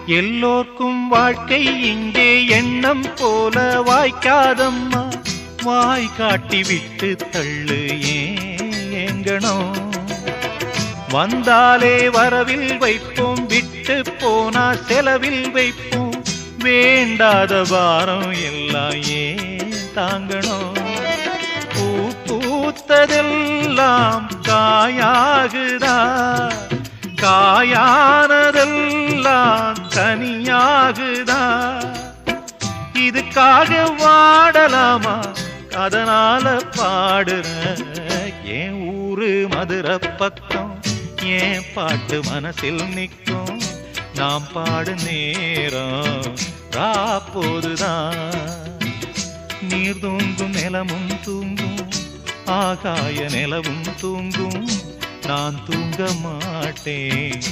எல்லோர்க்கும் வாழ்க்கை இங்கே எண்ணம் போல வாய்க்காதம்மா. வாய் காட்டி விட்டு தள்ளு ஏங்கணும். வந்தாலே வரவில் வைப்போம், விட்டு போனா செலவில் வைப்போம். வேண்டாத பாரம் எல்லாம் ஏன் தாங்கணும். பூ பூத்ததெல்லாம் காயாகுதா, காயானதெல்லாம் தனியாகுதா. இதுக்காக வாடலாமா, அதனால பாடுற. என் ஊரு மதுரை பக்கம், என் பாட்டு மனசில் நிற்கும். நாம் பாடு நேரம் ராப்போதுதான். நீர் தூங்கும் நிலமும் தூங்கும், ஆகாய நிலவும் தூங்கும். நான் தூங்க மாட்டேன்.